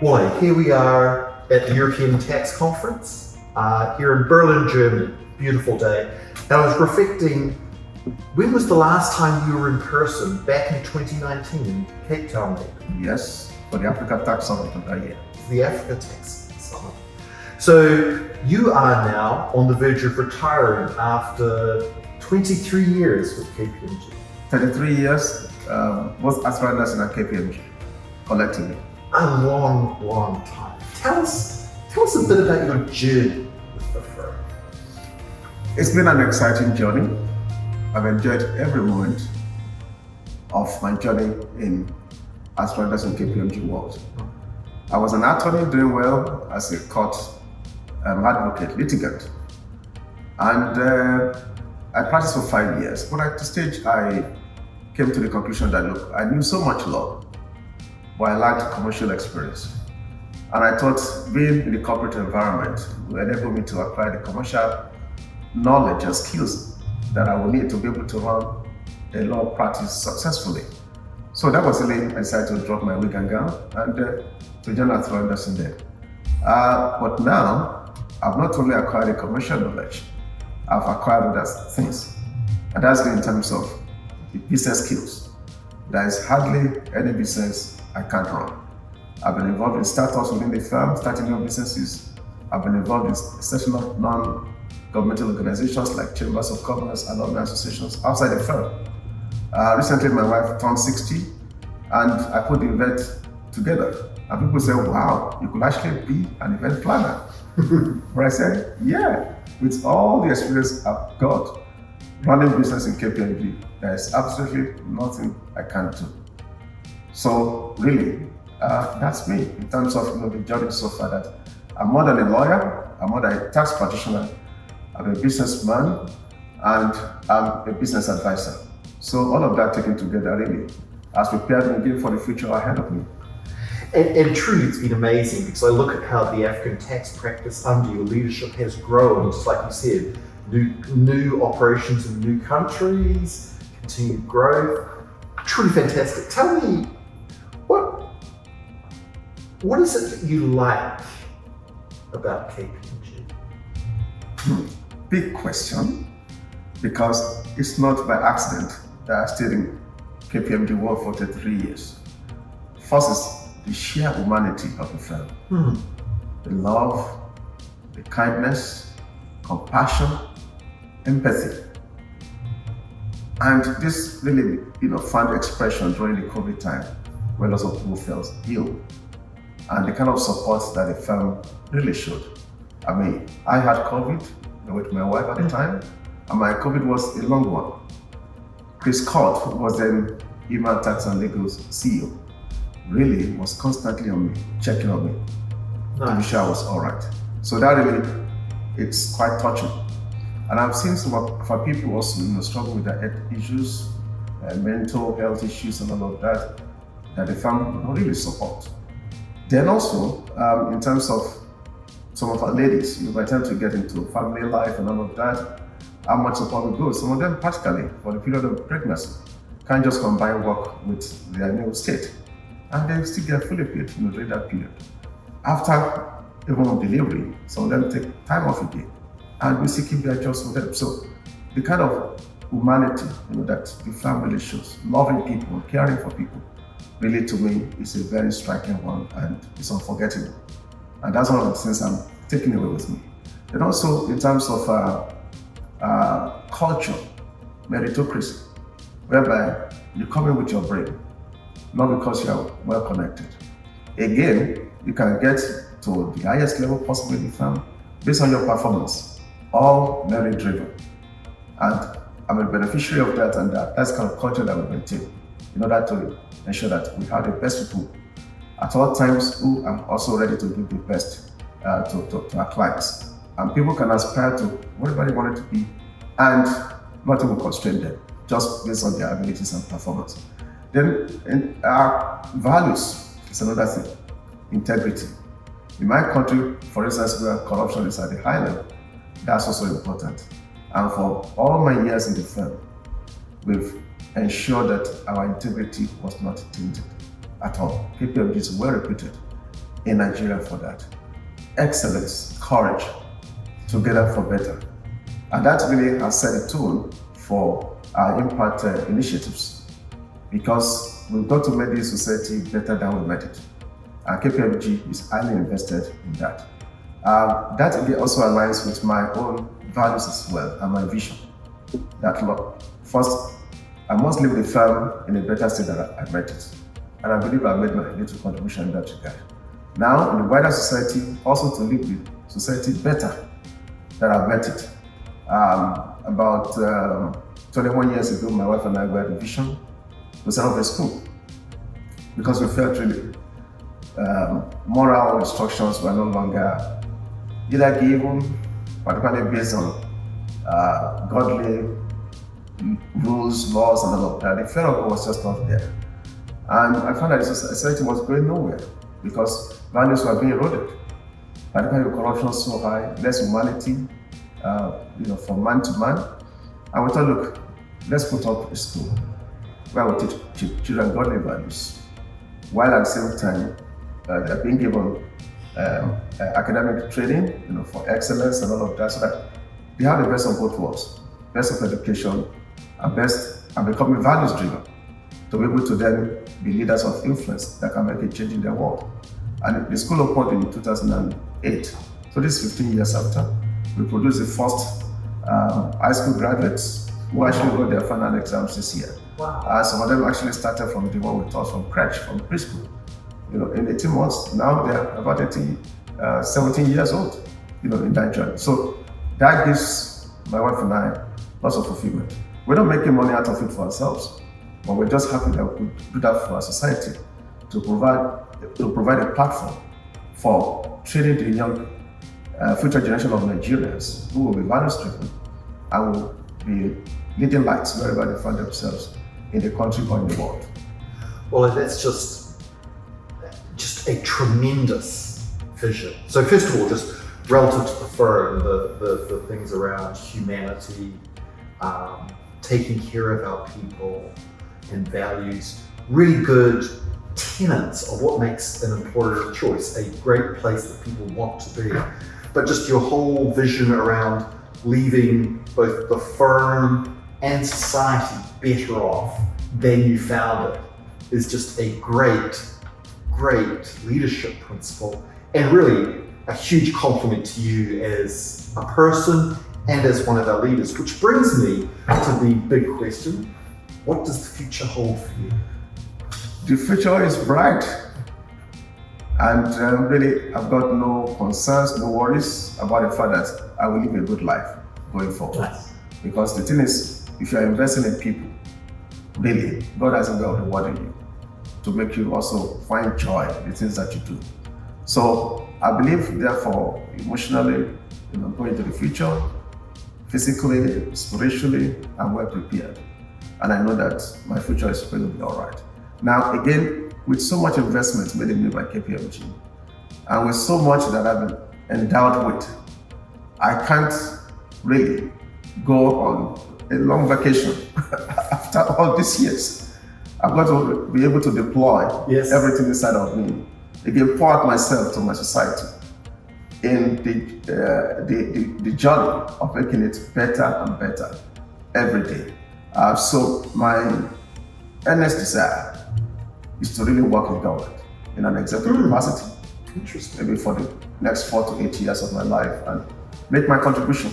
Wole, here we are at the European Tax Conference here in Berlin, Germany. Beautiful day. And I was reflecting, when was the last time you were in person? Back in 2019 in Cape Town, maybe? Yes, for the Africa Tax Summit of that year. The Africa Tax Summit. So you are now on the verge of retiring after 23 years with KPMG. 33 years, both aspirants and KPMG, collectively. A long, long time. Tell us a bit about your journey with the firm. It's been an exciting journey. I've enjoyed every moment of my journey in aspirants and KPMG world. I was an attorney doing well as a court advocate, litigant. And I practiced for 5 years, but at the stage I came to the conclusion that, look, I knew so much law, but I lacked commercial experience. And I thought being in the corporate environment would enable me to acquire the commercial knowledge and skills that I would need to be able to run a law practice successfully. So that was really, I decided to drop my wig and gown and to join Arthur Andersen there. But now, I've not only acquired the commercial knowledge, I've acquired other things. And that's in terms of the business skills. There is hardly any business I can't run. I've been involved in startups within the firm, starting new businesses. I've been involved in exceptional non-governmental organizations like chambers of commerce and other associations outside the firm. Recently, my wife turned 60, and I put the event together. And people say, wow, you could actually be an event planner. But I said, yeah, with all the experience I've got running business in KPMG, there is absolutely nothing I can't do. So really, that's me in terms of the journey so far. That I'm more than a lawyer, I'm more than a tax practitioner, I'm a businessman, and I'm a business advisor. So all of that taken together really has prepared me for the future ahead of me. And truly, it's been amazing because I look at how the African tax practice under your leadership has grown, just like you said, new operations in new countries, continued growth. Truly fantastic. Tell me, what is it that you like about KPMG? Big question, because it's not by accident that I stayed in KPMG world for 33 years. First is the sheer humanity of the firm. The love, the kindness, compassion, empathy. And this really, found expression during the COVID time where lots of people felt ill. And the kind of support that the firm really showed. I mean, I had COVID with my wife at the time, and my COVID was a long one. Chris Scott, who was then Human Tax and Legal's CEO, really was constantly on me, checking on me, to be sure I was all right. So that really, it's quite touching. And I've seen some of people also struggle with their health issues, mental health issues and all of that the firm really support. Then also, in terms of some of our ladies, by the time to get into family life and all of that, how much support we go. Some of them practically, for the period of pregnancy, can't just combine work with their new state. And they still get fully paid during that period. After even delivery, some of them take time off again. And we still keep their jobs for them. So the kind of humanity that the family shows, loving people, caring for people, really to me is a very striking one and it's unforgettable. And that's one of the things I'm taking away with me. And also in terms of culture, meritocracy, whereby you come in with your brain, not because you are well connected. Again, you can get to the highest level possible in the firm based on your performance, all merit driven. And I'm a beneficiary of that, and that's the kind of culture that we maintain in order to ensure that we have the best people at all times who are also ready to give the best to our clients. And people can aspire to whatever they want it to be, and nothing will constrain them, just based on their abilities and performance. Then in our values is another thing, integrity. In my country, for instance, where corruption is at a high level, that's also important. And for all my years in the firm, we've ensured that our integrity was not tainted at all. KPMG is well reputed in Nigeria for that. Excellence, courage, together for better. And that really has set a tone for our impact initiatives, because we've got to make this society better than we made it. KPMG is highly invested in that. That again also aligns with my own values as well and my vision. That first, I must leave the firm in a better state than I met it. And I believe I made my little contribution in that regard. Now, in the wider society, also to leave the society better than I met it. About 21 years ago, my wife and I were the vision to set up a school, because we felt really moral instructions were no longer either given, particularly based on godly rules, laws, and all of that. The fear of God was just not there. And I found that the society was going nowhere because values were being eroded. Particularly corruption so high, less humanity, from man to man. And we thought, look, let's put up a school where we teach children godly values, while at the same time they're being given academic training, for excellence and all of that, so that they have the best of both worlds, best of education and becoming values driven, to be able to then be leaders of influence that can make a change in their world. And the school opened in 2008, so this is 15 years after. We produced the first high school graduates who actually wrote their final exams this year. Wow. Some of them actually started from the one we taught from crèche, from preschool. In 18 months, now they're about 17 years old, in that journey. So that gives my wife and I lots of fulfillment. We're not making money out of it for ourselves, but we're just happy that we could do that for our society, to provide a platform for training the young future generation of Nigerians who will be values-driven and will be leading lights wherever they find themselves in the country or in the world. Well, that's just a tremendous vision. So first of all, just relative to the firm, the things around humanity, taking care of our people and values, really good tenets of what makes an employer of choice a great place that people want to be. But just your whole vision around leaving both the firm and society better off than you found it is just a great leadership principle, and really a huge compliment to you as a person and as one of our leaders, which brings me to the big question: what does the future hold for you? The future is bright, and really I've got no concerns, no worries about the fact that I will live a good life going forward. Nice. Because the thing is, if you're investing in people, really, God hasn't got rewarded you to make you also find joy in the things that you do. So I believe, therefore, emotionally, going to the future, physically, spiritually, I'm well prepared. And I know that my future is going to be all right. Now, again, with so much investment made in me by KPMG, and with so much that I've been endowed with, I can't really go on a long vacation after all these years. I've got to be able to deploy everything inside of me. Again, pour out myself to my society in the journey of making it better and better every day. So my earnest desire is to really work in government in an executive capacity. Interesting. Maybe for the next 4 to 8 years of my life, and make my contribution.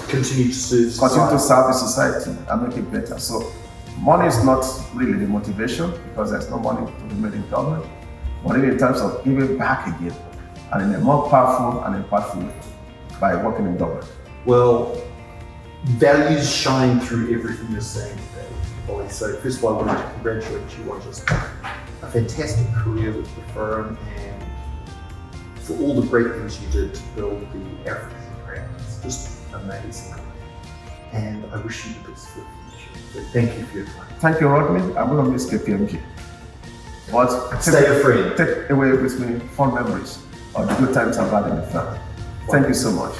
Continue to serve the society and make it better. So money is not really the motivation, because there's no money to be made in government, but in terms of giving back again, and in a more powerful and impactful way by working in government. Well, values shine through everything you're saying today, Wole. So first of all, I wanted to congratulate you on just a fantastic career with the firm, and for all the great things you did to build the African practice. Just amazing. And I wish you the best for the future. So thank you for your time. Thank you, Rodney. I'm going to miss KPMG. But stay a friend. Take away with me fond memories of the good times I've had in the firm. Thank you so much.